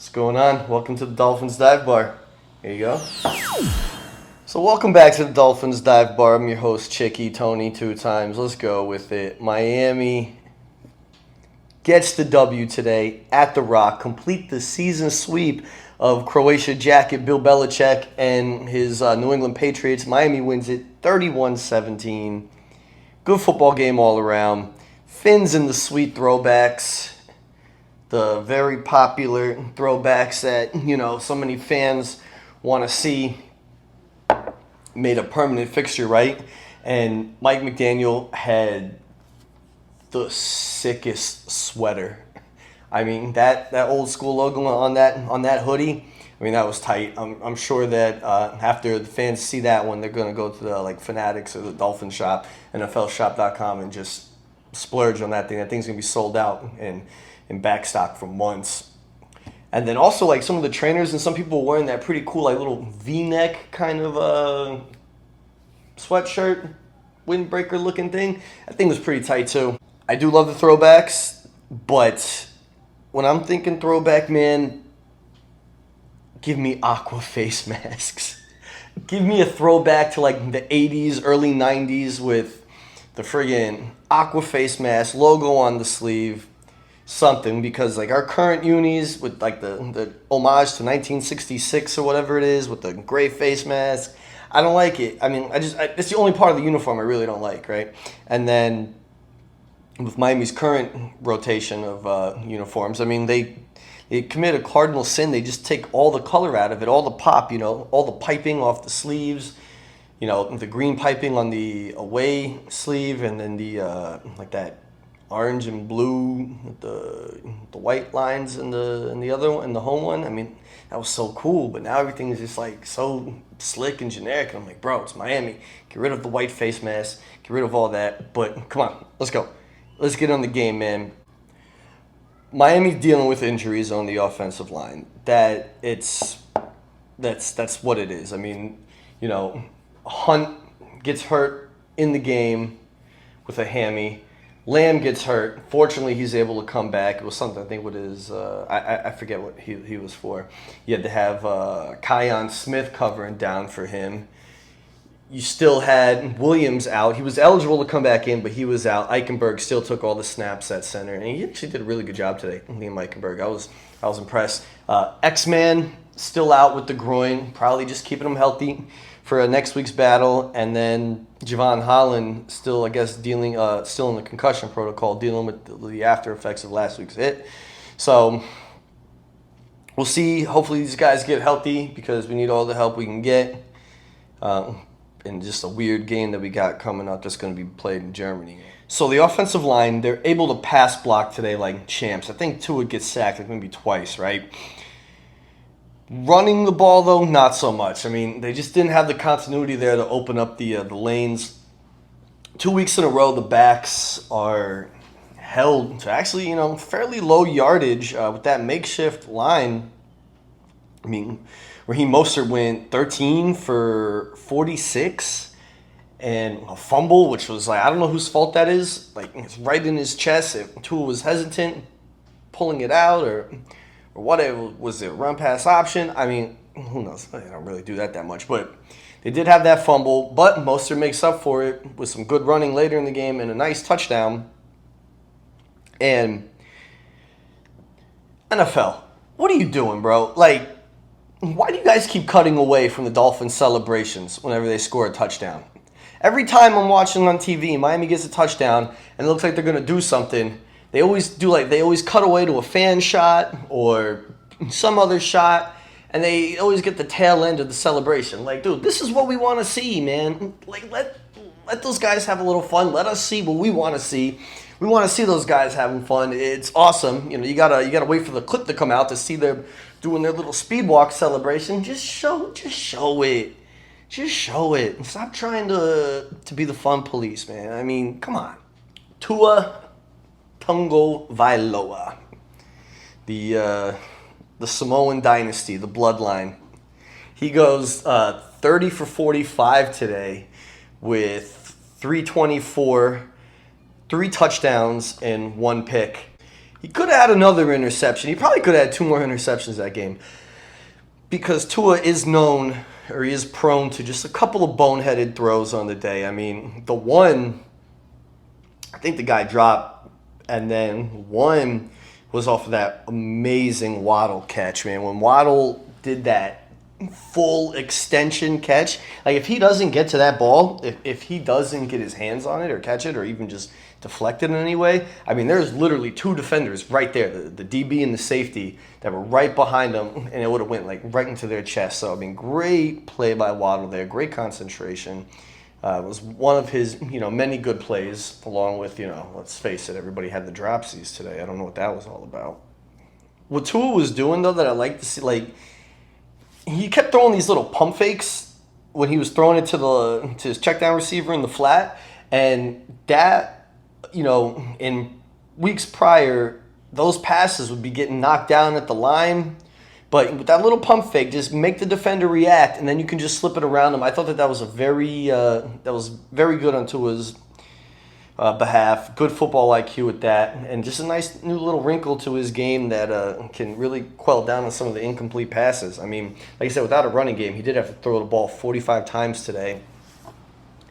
What's going on? Welcome to the Dolphins Dive Bar. Here you go. So welcome back to the Dolphins Dive Bar. I'm your host, Chicky, Tony, 2 times. Let's go with it. Miami gets the W today at The Rock. Complete the season sweep of Croatia Jacket, Bill Belichick, and his New England Patriots. Miami wins it 31-17. Good football game all around. Fins in the sweet throwbacks. The very popular throwbacks that, so many fans want to see made a permanent fixture, right? And Mike McDaniel had the sickest sweater. I mean, that old school logo on that hoodie, that was tight. I'm sure that after the fans see that one, they're going to go to the Fanatics or the Dolphin shop, NFLshop.com, and just splurge on that thing. That thing's going to be sold out in back stock for months. And then also some of the trainers and some people were wearing that pretty cool little V-neck kind of sweatshirt, windbreaker looking thing. That thing was pretty tight too. I do love the throwbacks, but when I'm thinking throwback, man, give me aqua face masks. Give me a throwback to the 80s, early 90s with the friggin' aqua face mask, logo on the sleeve. Something, because our current unis with the homage to 1966 or whatever it is with the gray face mask, I don't like it. It's the only part of the uniform I really don't like, right? And then with Miami's current rotation of uniforms, they commit a cardinal sin. They just take all the color out of it, all the pop, all the piping off the sleeves, the green piping on the away sleeve, and then the that orange and blue with the white lines in the other one, in the home one. That was so cool, but now everything is just so slick and generic. And I'm like, bro, it's Miami. Get rid of the white face mask. Get rid of all that. But come on, let's go. Let's get on the game, man. Miami's dealing with injuries on the offensive line. That's what it is. Hunt gets hurt in the game with a hammy. Lamb gets hurt. Fortunately, he's able to come back. It was something, I think, with his... I forget what he was for. You had to have Kion Smith covering down for him. You still had Williams out. He was eligible to come back in, but he was out. Eichenberg still took all the snaps at center, and he actually did a really good job today, Liam Eichenberg. I was impressed. X-Man still out with the groin, probably just keeping him healthy for next week's battle. And then Javon Holland still, I guess, still in the concussion protocol, dealing with the after effects of last week's hit. So we'll see. Hopefully these guys get healthy, because we need all the help we can get. In just a weird game that we got coming up that's going to be played in Germany. So the offensive line, they're able to pass block today like champs. I think Tua gets sacked maybe twice, right? Running the ball, though, not so much. They just didn't have the continuity there to open up the lanes. 2 weeks in a row, the backs are held to actually, fairly low yardage with that makeshift line. Raheem Mostert went 13 for 46 and a fumble, which was I don't know whose fault that is. It's right in his chest. If Tua was hesitant pulling it out or whatever, was it run pass option? Who knows? They don't really do that much, but they did have that fumble. But Mostert makes up for it with some good running later in the game and a nice touchdown. And NFL, what are you doing, bro? Why do you guys keep cutting away from the Dolphins celebrations whenever they score a touchdown? Every time I'm watching on TV, Miami gets a touchdown and it looks like they're going to do something. They always cut away to a fan shot or some other shot, and they always get the tail end of the celebration. Dude, this is what we want to see, man. Let those guys have a little fun. Let us see what we want to see. We want to see those guys having fun. It's awesome. You gotta wait for the clip to come out to see them doing their little speed walk celebration. Just show it. Just show it. Stop trying to be the fun police, man. Come on. Tua Tungo Vailoa, the Samoan dynasty, the bloodline. He goes 30 for 45 today with 324, 3 touchdowns and 1 pick. He could have had another interception. He probably could have had 2 more interceptions that game. Because Tua is known, or he is prone to just a couple of boneheaded throws on the day. I mean, the one, I think the guy dropped, and then one was off of that amazing Waddle catch, man. When Waddle did that full extension catch, like if he doesn't get to that ball, if he doesn't get his hands on it or catch it or even just deflect it in any way, I mean, there's literally 2 defenders right there, the DB and the safety that were right behind him, and it would have went like right into their chest. So, I mean, great play by Waddle there, great concentration. It was one of his, many good plays, along with, let's face it, everybody had the dropsies today. I don't know what that was all about. What Tua was doing, though, that I like to see, like, he kept throwing these little pump fakes when he was throwing it to his check down receiver in the flat, and that, in weeks prior, those passes would be getting knocked down at the line. But with that little pump fake, just make the defender react, and then you can just slip it around him. I thought that was very good on Tua's behalf. Good football IQ with that, and just a nice new little wrinkle to his game that can really quell down on some of the incomplete passes. I mean, like I said, without a running game, he did have to throw the ball 45 times today.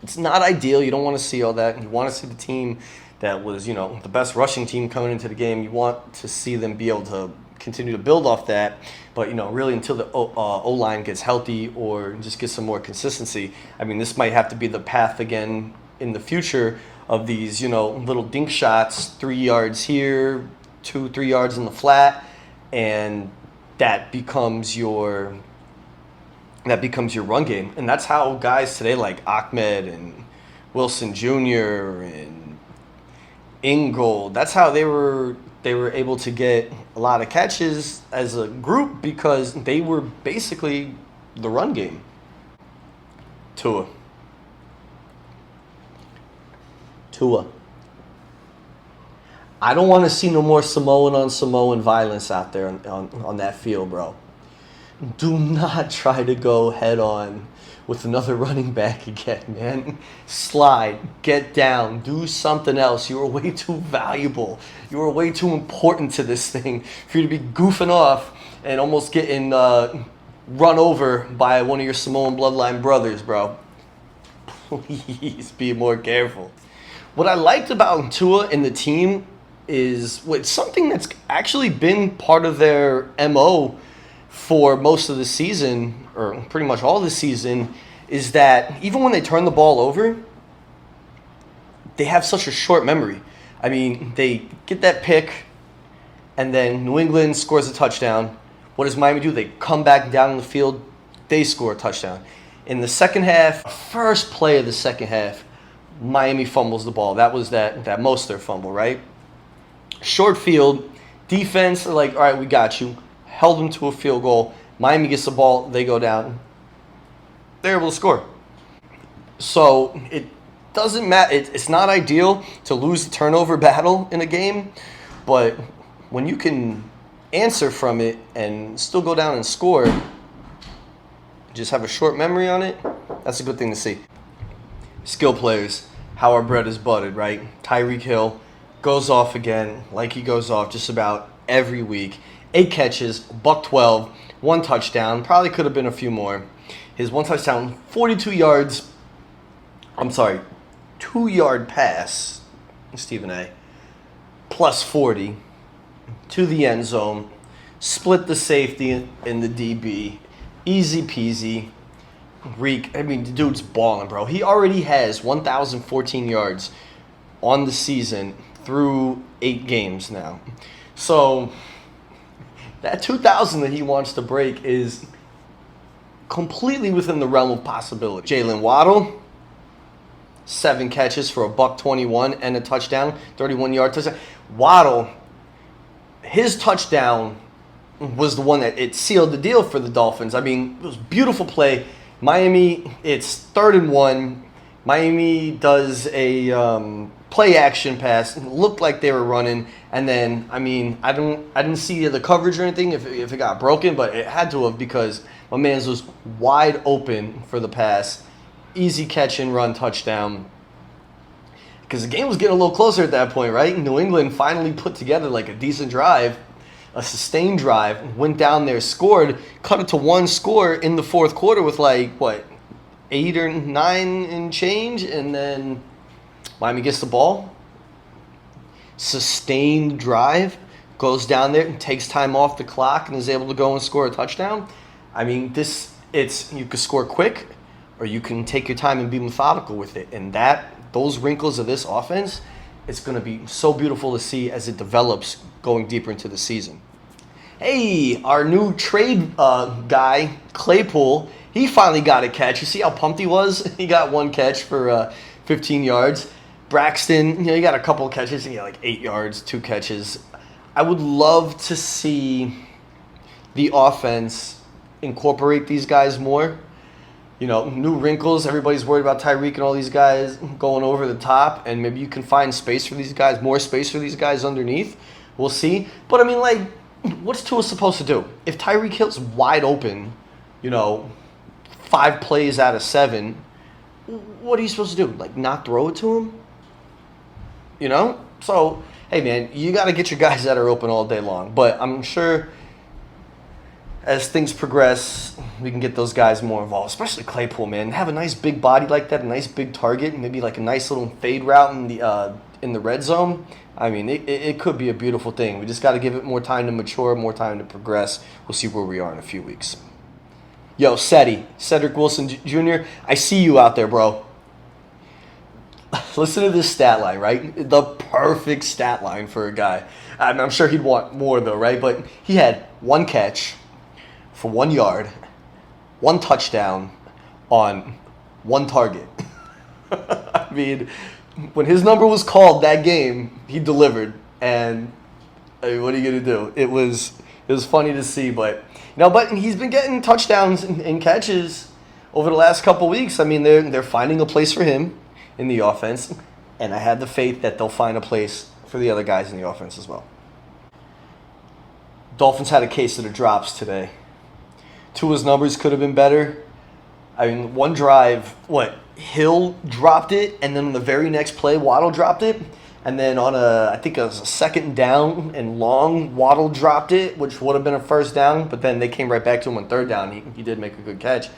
It's not ideal. You don't want to see all that. You want to see the team that was, the best rushing team coming into the game. You want to see them be able to continue to build off that. But, really until the O-line gets healthy or just gets some more consistency, I mean, this might have to be the path again in the future of these, little dink shots, 3 yards here, 2-3 yards in the flat, and that becomes your run game. And that's how guys today like Ahmed and Wilson Jr. and Ingold, that's how they were able to get a lot of catches as a group, because they were basically the run game. Tua. I don't want to see no more Samoan on Samoan violence out there on that field, bro. Do not try to go head on with another running back again, man. Slide, get down, do something else. You are way too valuable. You are way too important to this thing for you to be goofing off and almost getting run over by one of your Samoan bloodline brothers, bro. Please be more careful. What I liked about Tua and the team is something that's actually been part of their MO for most of the season, or pretty much all the season, is that even when they turn the ball over, they have such a short memory. I mean, they get that pick, and then New England scores a touchdown. What does Miami do? They come back down the field, they score a touchdown. In the second half, first play of the second half, Miami fumbles the ball. That was that Mostert fumble, right? Short field, defense are like, all right, we got you. Held them to a field goal. Miami gets the ball, they go down. They're able to score. So it doesn't matter. It's not ideal to lose the turnover battle in a game, but when you can answer from it and still go down and score, just have a short memory on it, that's a good thing to see. Skill players, how our bread is buttered, right? Tyreek Hill goes off again like he goes off just about every week. 8 catches, $112, 1 touchdown. Probably could have been a few more. His 1 touchdown, 42 yards. 2-yard pass, Stephen A. Plus 40 to the end zone. Split the safety and the DB. Easy peasy. The dude's balling, bro. He already has 1,014 yards on the season through 8 games now. So that 2,000 that he wants to break is completely within the realm of possibility. Jalen Waddle, 7 catches for $121 and a touchdown, 31-yard touchdown. Waddle, his touchdown was the one that it sealed the deal for the Dolphins. I mean, it was a beautiful play. Miami, it's 3rd and 1. Miami does a play action pass. It looked like they were running, and then I didn't see the coverage or anything if it got broken, but it had to have, because my man's was wide open for the pass. Easy catch and run touchdown. because the game was getting a little closer at that point, right? New England finally put together like a decent drive, a sustained drive, went down there, scored, cut it to one score in the fourth quarter with like, what, 8 or 9 and change, and then Miami gets the ball. Sustained drive, goes down there and takes time off the clock and is able to go and score a touchdown. I mean, you can score quick or you can take your time and be methodical with it. And those wrinkles of this offense, it's going to be so beautiful to see as it develops going deeper into the season. Hey, our new trade guy, Claypool, he finally got a catch. You see how pumped he was? He got one catch for 15 yards. Braxton, he got a couple of catches. He got like 8 yards, 2 catches. I would love to see the offense incorporate these guys more. New wrinkles. Everybody's worried about Tyreek and all these guys going over the top, and maybe you can find space for these guys, more space for these guys underneath. We'll see. But I mean, like, what's Tua supposed to do? If Tyreek Hill's wide open, 5 plays out of 7, what are you supposed to do? Like, not throw it to him? So, hey, man, you got to get your guys that are open all day long. But I'm sure as things progress, we can get those guys more involved, especially Claypool, man. Have a nice big body like that, a nice big target, maybe like a nice little fade route in the red zone. I mean, it could be a beautiful thing. We just got to give it more time to mature, more time to progress. We'll see where we are in a few weeks. Yo, Cedric Wilson Jr., I see you out there, bro. Listen to this stat line, right? The perfect stat line for a guy. I'm sure he'd want more, though, right? But he had 1 catch for 1 yard, 1 touchdown on 1 target. I mean, when his number was called that game, he delivered. And I mean, what are you going to do? It was funny to see, but he's been getting touchdowns and catches over the last couple weeks. I mean, they're finding a place for him in the offense, and I have the faith that they'll find a place for the other guys in the offense as well. Dolphins had a case of the drops today. Tua's numbers could have been better. I mean, one drive, Hill dropped it, and then on the very next play, Waddle dropped it. And then I think it was a 2nd down and long, Waddle dropped it, which would have been a 1st down. But then they came right back to him on 3rd down. He did make a good catch.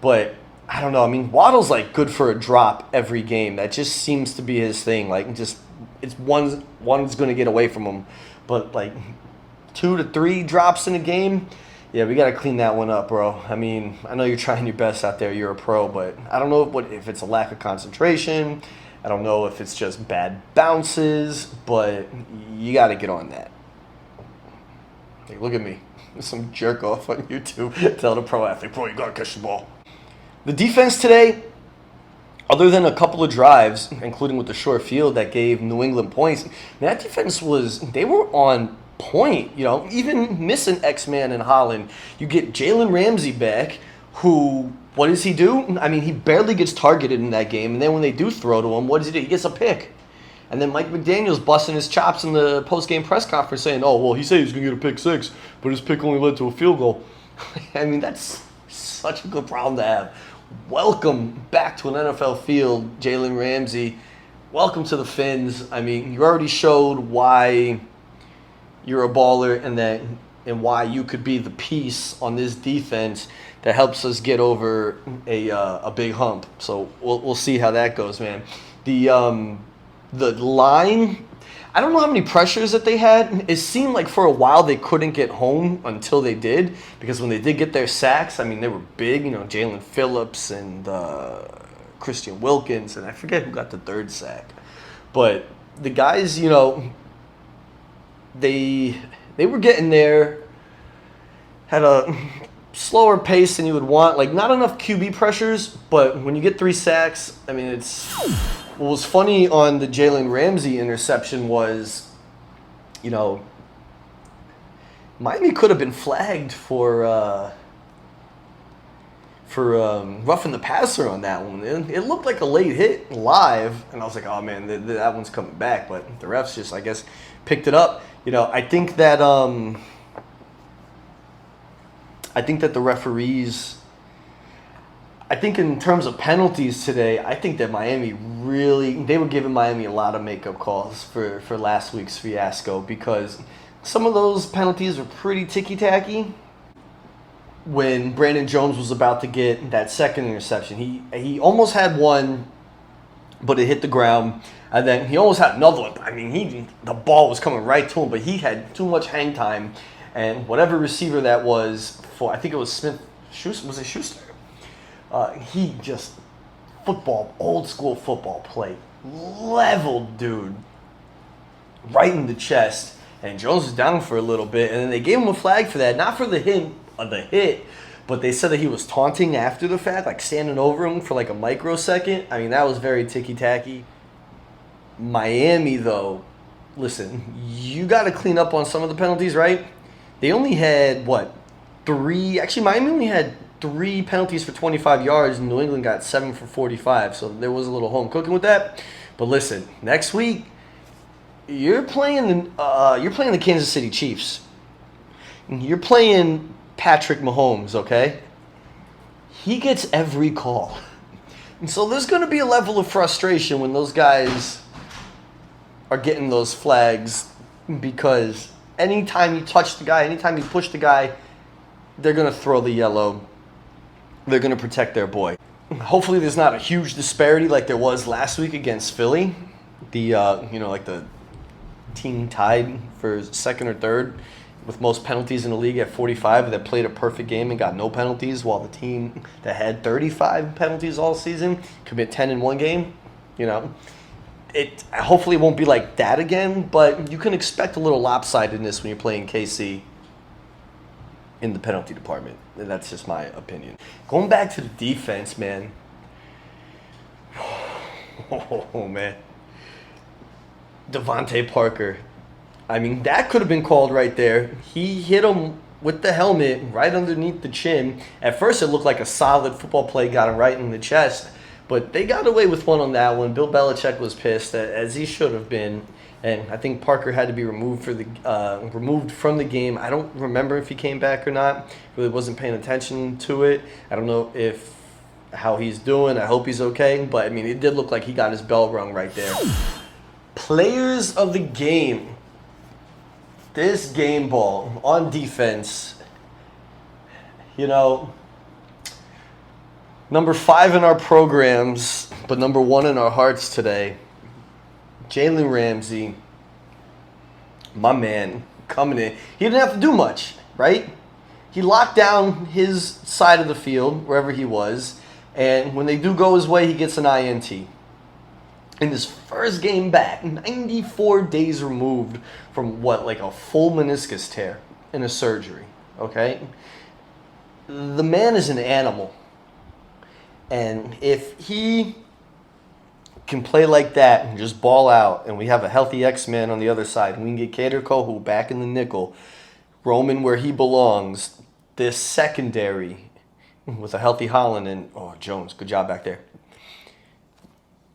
But I don't know. I mean, Waddle's like good for a drop every game. That just seems to be his thing. Like, it's one's going to get away from him. But like 2 to 3 drops in a game, yeah, we got to clean that one up, bro. I mean, I know you're trying your best out there. You're a pro, but I don't know if it's a lack of concentration. I don't know if it's just bad bounces, but you got to get on that. Hey, look at me. Some jerk off on YouTube telling a pro athlete, bro, you got to catch the ball. The defense today, other than a couple of drives, including with the short field that gave New England points, that defense they were on point, even missing X-Man and Holland. You get Jalen Ramsey back, who, what does he do? I mean, he barely gets targeted in that game, and then when they do throw to him, what does he do? He gets a pick. And then Mike McDaniel's busting his chops in the post-game press conference saying, oh, well, he said he was going to get a pick 6, but his pick only led to a field goal. I mean, that's such a good problem to have. Welcome back to an NFL field, Jalen Ramsey. Welcome to the Fins. I mean, you already showed why you're a baller and why you could be the piece on this defense that helps us get over a big hump. So we'll see how that goes, man. The line, I don't know how many pressures that they had. It seemed like for a while they couldn't get home until they did, because when they did get their sacks, I mean, they were big. Jalen Phillips and Christian Wilkins, and I forget who got the 3rd sack. But the guys, they were getting there, had a slower pace than you would want. Like, not enough QB pressures, but when you get 3 sacks, I mean, what was funny on the Jalen Ramsey interception was, Miami could have been flagged for roughing the passer on that one. It looked like a late hit live, and I was like, oh man, that one's coming back. But the refs just, I guess, picked it up. I think that the referees, I think in terms of penalties today, I think that Miami they were giving Miami a lot of makeup calls for last week's fiasco because some of those penalties were pretty ticky-tacky. When Brandon Jones was about to get that second interception, he almost had one, but it hit the ground. And then he almost had another one. I mean, the ball was coming right to him, but he had too much hang time. And whatever receiver that was for, I think it was Smith, was it Schuster? He just, old school football play, leveled dude right in the chest. And Jones was down for a little bit. And then they gave him a flag for that, not for the hit, but they said that he was taunting after the fact, like standing over him for like a microsecond. I mean, that was very ticky-tacky. Miami, though, listen, you got to clean up on some of the penalties, right? They only had, three? Actually, Miami only had 3 penalties for 25 yards, and New England got 7 for 45, so there was a little home cooking with that. But listen, next week, you're playing the Kansas City Chiefs. You're playing Patrick Mahomes, okay? He gets every call. And so there's going to be a level of frustration when those guys are getting those flags because anytime you touch the guy, anytime you push the guy, they're going to throw the yellow. They're going to protect their boy. Hopefully there's not a huge disparity like there was last week against Philly. The team tied for second or third with most penalties in the league at 45 that played a perfect game and got no penalties, while the team that had 35 penalties all season commit 10 in one game. It hopefully won't be like that again, but you can expect a little lopsidedness when you're playing KC in the penalty department. And that's just my opinion. Going back to the defense, man. Oh, man. Devontae Parker. I mean, that could have been called right there. He hit him with the helmet right underneath the chin. At first, it looked like a solid football play got him right in the chest. But they got away with one on that one. Bill Belichick was pissed, as he should have been. And I think Parker had to be removed from the game. I don't remember if he came back or not. Really wasn't paying attention to it. I don't know how he's doing. I hope he's okay. But, I mean, it did look like he got his bell rung right there. Players of the game. This game ball on defense, number 5 in our programs, but number 1 in our hearts today, Jalen Ramsey, my man, coming in. He didn't have to do much, right? He locked down his side of the field, wherever he was, and when they do go his way, he gets an INT. In his first game back, 94 days removed from a full meniscus tear in a surgery, okay? The man is an animal. And if he can play like that and just ball out, and we have a healthy X-Man on the other side, and we can get Kader Kohu back in the nickel, roaming where he belongs, this secondary with a healthy Holland and, Jones, good job back there.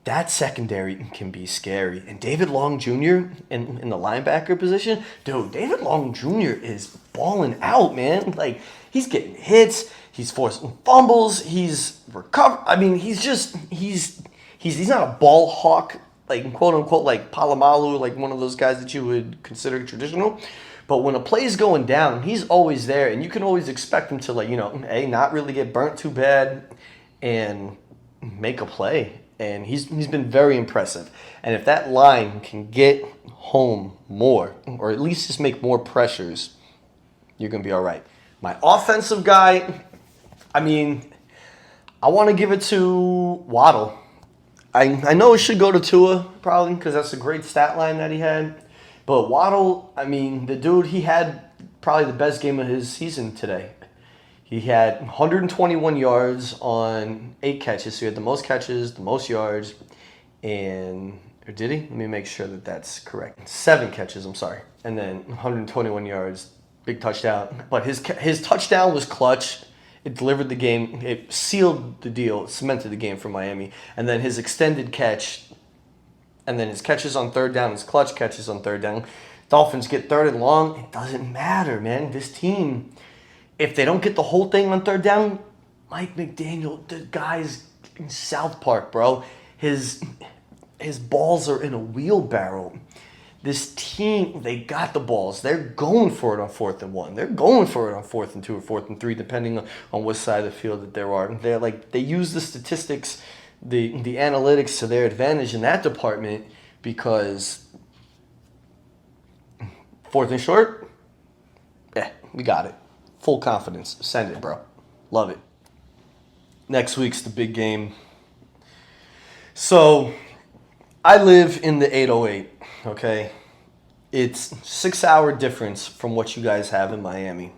That secondary can be scary. And David Long Jr. in the linebacker position, dude, David Long Jr. is balling out, man. Like, he's getting hits, he's forcing fumbles, he's recovering. I mean, he's not a ball hawk, like, quote unquote, like Palomalu, like one of those guys that you would consider traditional. But when a play's going down, he's always there, and you can always expect him to, not really get burnt too bad and make a play. And he's been very impressive. And if that line can get home more, or at least just make more pressures, you're going to be all right. My offensive guy, I want to give it to Waddle. I know it should go to Tua, probably, because that's a great stat line that he had. But Waddle, the dude, he had probably the best game of his season today. He had 121 yards on 8 catches. So he had the most catches, the most yards, or did he? Let me make sure that that's correct. 7 catches, I'm sorry. And then 121 yards, big touchdown. But his touchdown was clutch. It delivered the game. It sealed the deal. It cemented the game for Miami. And then his extended catch, and then his catches on third down, his clutch catches on third down. Dolphins get third and long. It doesn't matter, man. This team, if they don't get the whole thing on third down, Mike McDaniel, the guy's in South Park, bro. His balls are in a wheelbarrow. This team, they got the balls. They're going for it on 4th and 1. They're going for it on 4th and 2 or 4th and 3, depending on what side of the field that there are. They use the statistics, the analytics to their advantage in that department because 4th and short, we got it. Full confidence. Send it, bro. Love it. Next week's the big game. So, I live in the 808, okay? It's 6-hour difference from what you guys have in Miami.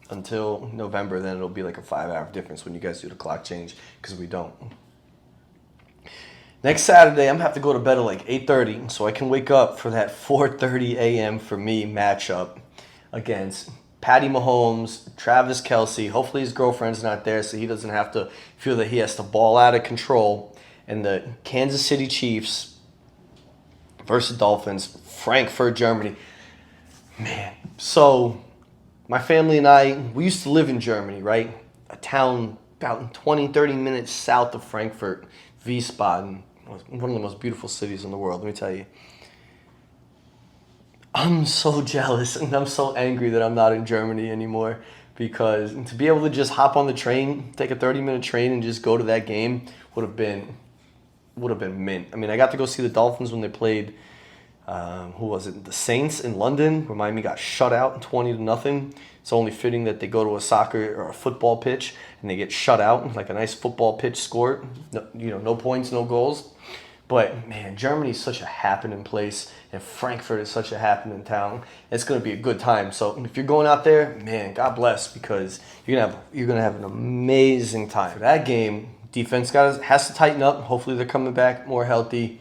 Until November, then it'll be like a 5-hour difference when you guys do the clock change, because we don't. Next Saturday, I'm going to have to go to bed at like 8:30, so I can wake up for that 4:30 a.m. for me matchup against Patty Mahomes, Travis Kelce. Hopefully his girlfriend's not there, so he doesn't have to feel that he has to ball out of control. And the Kansas City Chiefs versus Dolphins, Frankfurt, Germany. Man, so my family and I, we used to live in Germany, right? A town about 20, 30 minutes south of Frankfurt, Wiesbaden. One of the most beautiful cities in the world, let me tell you. I'm so jealous and I'm so angry that I'm not in Germany anymore, because to be able to just hop on the train, take a 30-minute train and just go to that game would have been mint. I mean, I got to go see the Dolphins when they played, who was it? The Saints in London, where Miami got shut out 20-0. It's only fitting that they go to a soccer or a football pitch and they get shut out, like a nice football pitch score. No points, no goals. But, man, Germany's such a happening place, and Frankfurt is such a happening town. It's going to be a good time. So if you're going out there, man, God bless, because you're gonna have an amazing time. For that game, defense has to tighten up. Hopefully they're coming back more healthy.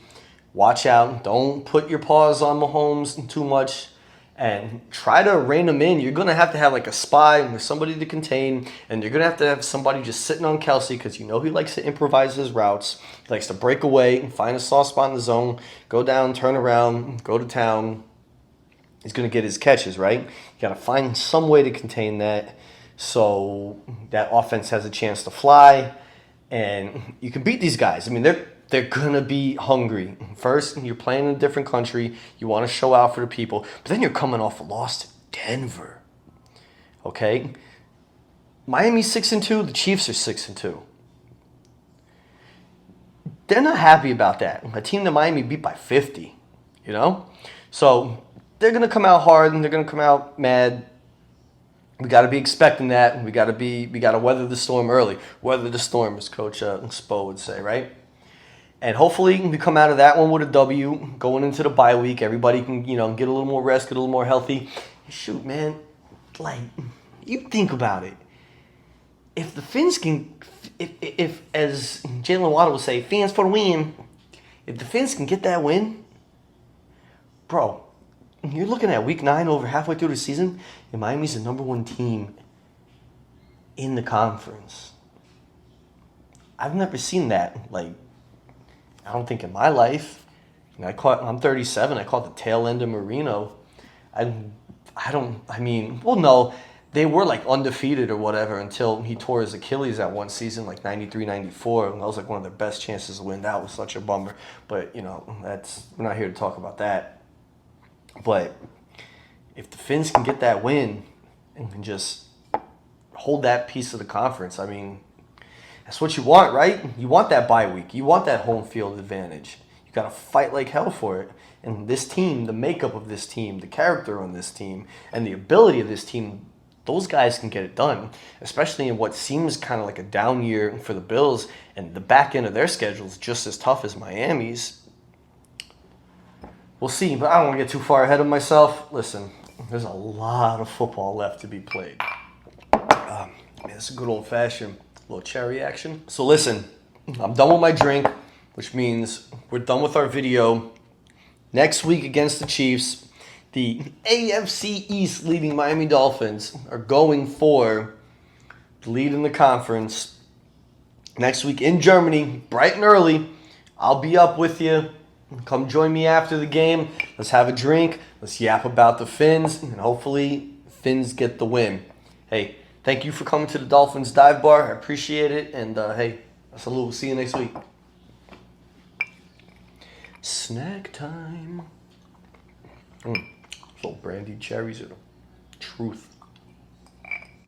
Watch out. Don't put your paws on Mahomes too much. And try to rein them in. You're going to have like a spy and somebody to contain. And you're going to have somebody just sitting on Kelce, because he likes to improvise his routes. He likes to break away and find a soft spot in the zone. Go down, turn around, go to town. He's going to get his catches, right? You got to find some way to contain that so that offense has a chance to fly. And you can beat these guys. I mean, they're going to be hungry. First, you're playing in a different country. You want to show out for the people. But then you're coming off a loss to Denver. Okay? Miami's 6-2. The Chiefs are 6-2. They're not happy about that. A team that Miami beat by 50. So they're going to come out hard and they're going to come out mad. We got to be expecting that. We got to weather the storm early. Weather the storm, as Coach Spo would say, right? And hopefully we come out of that one with a W. Going into the bye week, everybody can, get a little more rest, get a little more healthy. Shoot, man, you think about it. If the Finns can, if as Jalen Waddle would say, fans for the win. If the Finns can get that win, bro, you're looking at week 9 over halfway through the season, and Miami's the number 1 team in the conference. I've never seen that, I don't think in my life. I'm 37. I caught the tail end of Marino. No, they were undefeated or whatever until he tore his Achilles that one season, 93, 94. And that was one of their best chances to win. That was such a bummer. But, we're not here to talk about that. But if the Finns can get that win and can just hold that piece of the conference, that's what you want, right? You want that bye week. You want that home field advantage. You got to fight like hell for it. And this team, the makeup of this team, the character on this team, and the ability of this team, those guys can get it done, especially in what seems kind of like a down year for the Bills, and the back end of their schedule is just as tough as Miami's. We'll see, but I don't want to get too far ahead of myself. Listen, there's a lot of football left to be played. It's a good old-fashioned little cherry action. So listen, I'm done with my drink, which means we're done with our video. Next week against the Chiefs, the AFC East leading Miami Dolphins are going for the lead in the conference. Next week in Germany, bright and early, I'll be up with you. Come join me after the game. Let's have a drink. Let's yap about the Finns, and hopefully Finns get the win. Hey, Thank you for coming to the Dolphins Dive Bar. I appreciate it. And hey, salute. We'll see you next week. Snack time. So brandy cherries are the truth.